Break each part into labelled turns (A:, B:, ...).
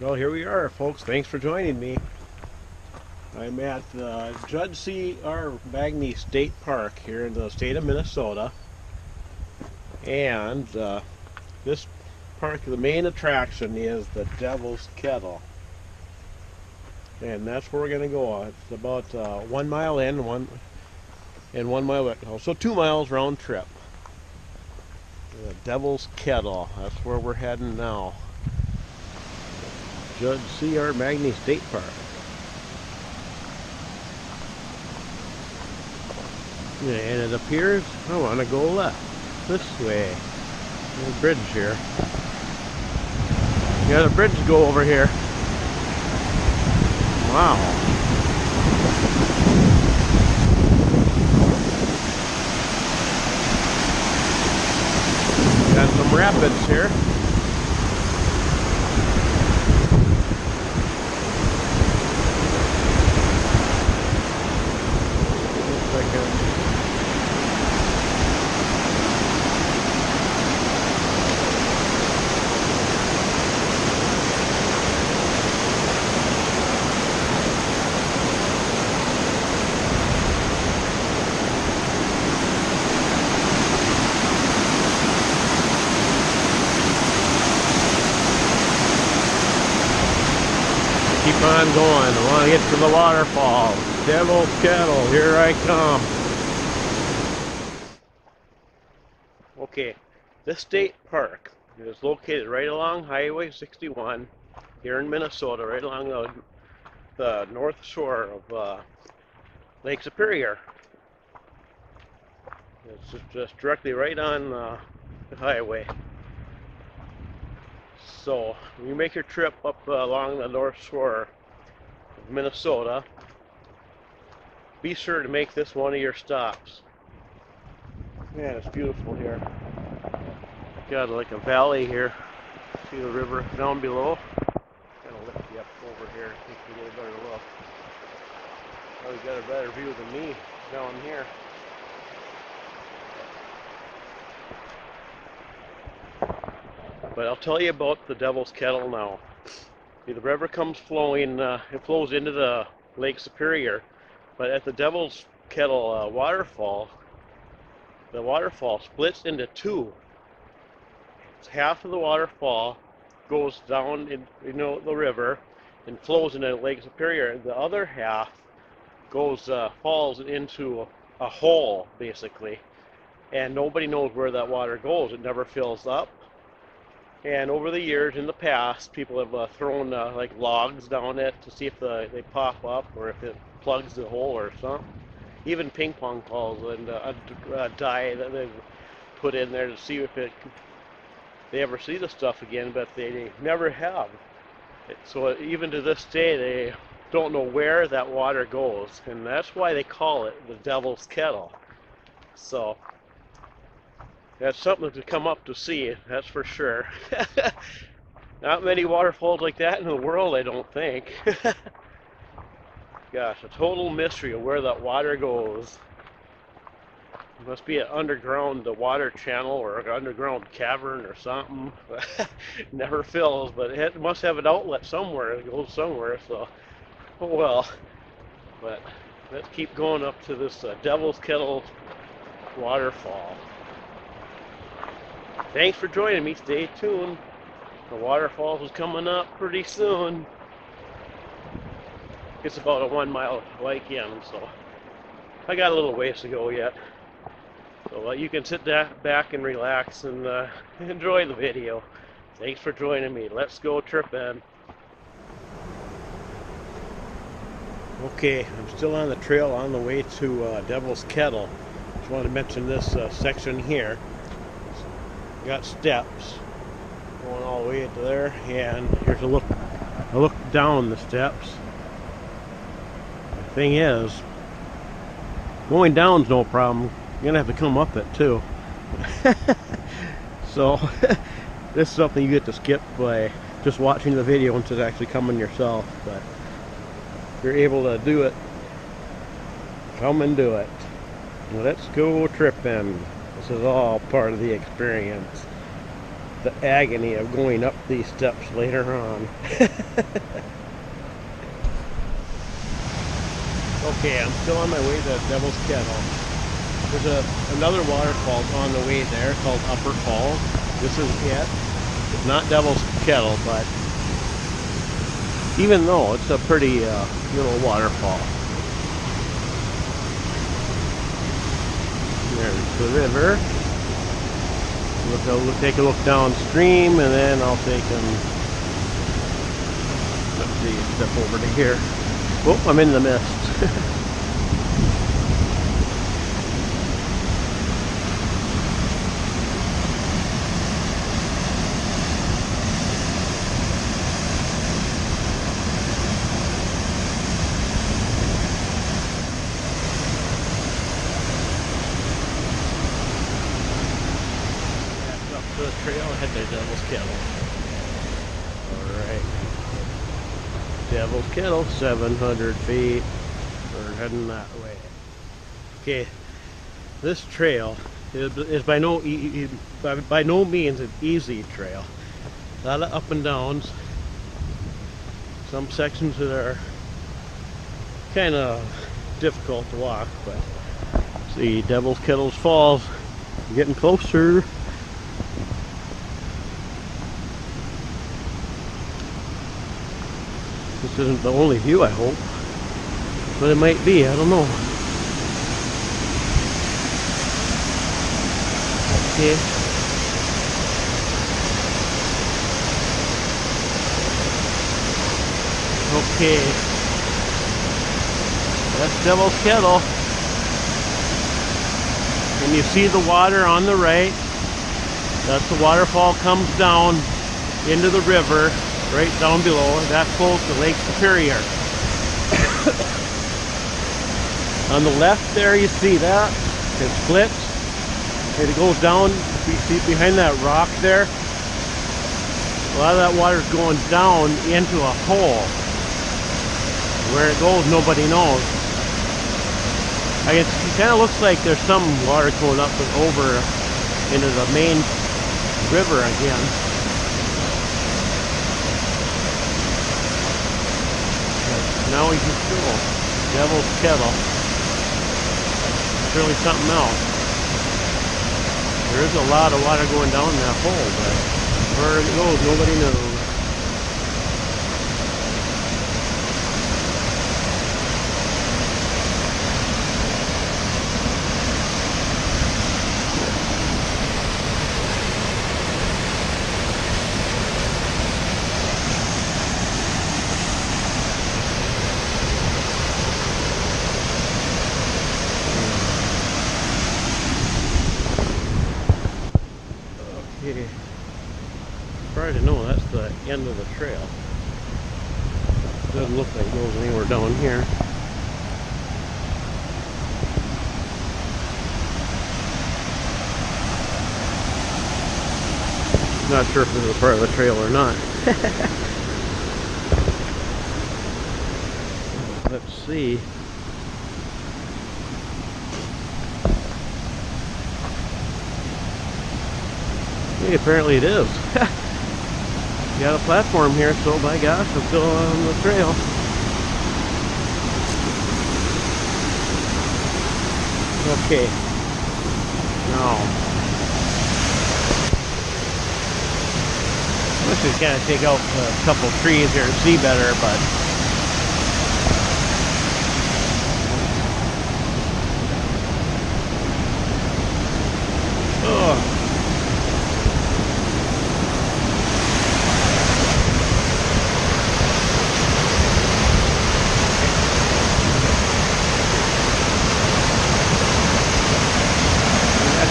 A: Well, here we are, folks. Thanks for joining me. I'm at the Judge C.R. Magney State Park here in the state of Minnesota. And this park, the main attraction is the Devil's Kettle. And that's where we're going to go. It's about 1 mile in, 1 mile out. So 2 miles round trip. The Devil's Kettle. That's where we're heading now. Judge C.R. Magney State Park. And it appears I want to go left. This way. There's a bridge here. Got a bridge to go over here. Wow. Got some rapids here. Looks like a keep on going. I want to get to the waterfall. Devil's Kettle, here I come. Okay, this state park is located right along Highway 61 here in Minnesota, right along the north shore of Lake Superior. It's just directly right on the highway. So when you make your trip up along the north shore of Minnesota, be sure to make this one of your stops. Man, it's beautiful here. Got like a valley here. See the river down below? Kind of lift you up over here to take you a little better look. Oh, you got a better view than me down here. But I'll tell you about the Devil's Kettle now. The river comes flowing, it flows into the Lake Superior, but at the Devil's Kettle waterfall, the waterfall splits into two. Half of the waterfall goes down in the river and flows into Lake Superior. The other half goes falls into a hole basically, and nobody knows where that water goes. It never fills up. And over the years, in the past, people have thrown like logs down it to see if they pop up or if it plugs the hole or something. Even ping pong balls and a dye that they put in there to see if they ever see the stuff again, but they never have. So even to this day, they don't know where that water goes, and that's why they call it the Devil's Kettle. So that's something to come up to see, that's for sure. Not many waterfalls like that in the world, I don't think. Gosh, a total mystery of where that water goes. It must be an underground water channel or an underground cavern or something. Never fills, but it must have an outlet somewhere. It goes somewhere, so oh well. But let's keep going up to this Devil's Kettle waterfall. Thanks for joining me. Stay tuned. The waterfalls is coming up pretty soon. It's about a 1 mile hike in, so I got a little ways to go yet. So you can sit back and relax and enjoy the video. Thanks for joining me. Let's go tripping. Okay, I'm still on the trail on the way to Devil's Kettle. Just wanted to mention this section here. Got steps going all the way to there, and here's a look down the steps. The thing is, going down's no problem. You're gonna have to come up it too. So this is something you get to skip by just watching the video instead of actually coming yourself. But if you're able to do it, come and do it. Let's go tripping. This is all part of the experience. the agony of going up these steps later on. Okay, I'm still on my way to Devil's Kettle. There's another waterfall on the way there called Upper Falls. This is it. It's not Devil's Kettle, but even though it's a pretty little waterfall. There's the river. We'll take a look downstream, and then I'll take them. Let's see, step over to here. Oh, I'm in the mist. Up the trail, head to Devil's Kettle. Alright. Devil's Kettle, 700 feet. We're heading that way. Okay, this trail is by no means an easy trail. A lot of up and downs. Some sections that are kind of difficult to walk, but see, Devil's Kettle's Falls, getting closer. This isn't the only view, I hope, but it might be, I don't know. Okay. Okay. That's Devil's Kettle. And you see the water on the right. That's the waterfall comes down into the river. Right down below, that flows to Lake Superior. On the left there, you see that it splits, and it goes down. You see behind that rock there, a lot of that water is going down into a hole. Where it goes, nobody knows. I guess it kind of looks like there's some water going up and over into the main river again. Now we can go Devil's Kettle. It's really something else. There is a lot of water going down that hole, but where it goes, nobody knows. Okay. Try to know that's the end of the trail. Doesn't look like it goes anywhere down here. Not sure if this is a part of the trail or not. Let's see. Hey, apparently it is. Got a platform here, so by gosh, I'm still on the trail. Okay. Now, I should kind of take out a couple trees here to see better, but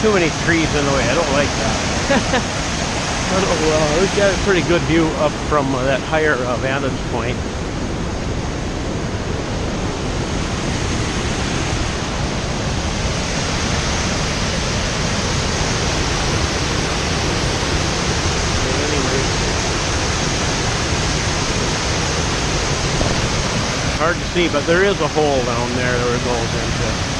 A: too many trees in the way. I don't like that. Well, we've got a pretty good view up from that higher vantage point. Anyway, hard to see, but there is a hole down there that it goes into.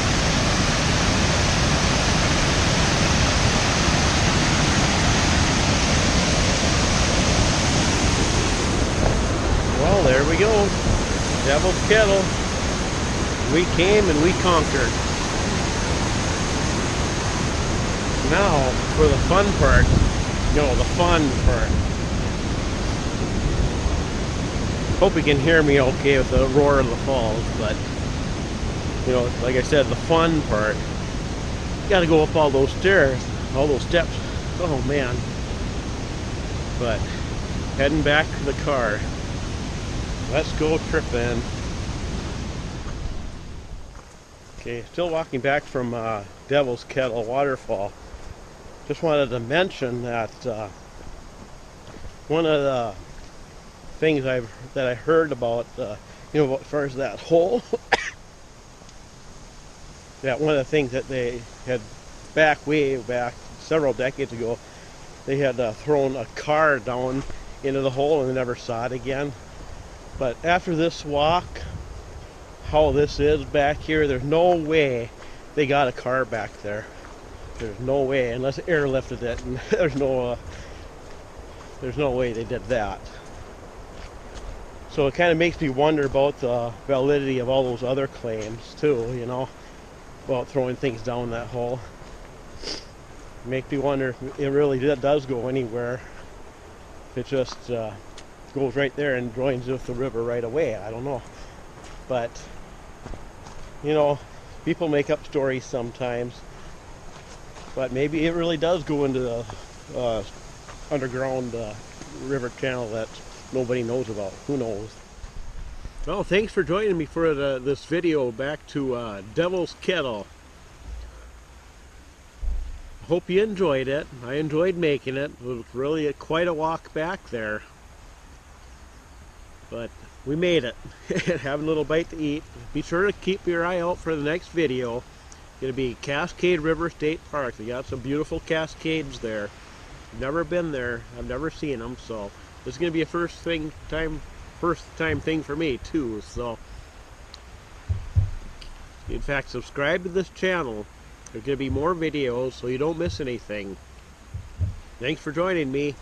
A: there we go. Devil's Kettle. We came and we conquered. Now for the fun part. The fun part. Hope you can hear me okay with the roar of the falls, but like I said, the fun part. You gotta go up all those stairs, all those steps. Oh man. But heading back to the car. Let's go tripping. Okay, still walking back from Devil's Kettle Waterfall. Just wanted to mention that one of the things that I heard about, as far as that hole, that one of the things that they had way back several decades ago, they had thrown a car down into the hole and they never saw it again. But after this walk, how this is back here, there's no way they got a car back there. There's no way, unless airlifted it, and there's no way they did that. So it kind of makes me wonder about the validity of all those other claims too, about throwing things down that hole. Make me wonder if it really does go anywhere. If it just goes right there and joins with the river right away. I don't know. But, people make up stories sometimes. But maybe it really does go into the underground river channel that nobody knows about. Who knows? Well, thanks for joining me for this video back to Devil's Kettle. Hope you enjoyed it. I enjoyed making it. It was really quite a walk back there. But we made it. Having a little bite to eat. Be sure to keep your eye out for the next video. It's going to be Cascade River State Park. They got some beautiful cascades there. Never been there. I've never seen them. So this is going to be a first time thing for me too. So in fact, subscribe to this channel. There's going to be more videos so you don't miss anything. Thanks for joining me.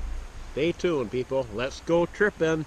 A: Stay tuned, people. Let's go tripping.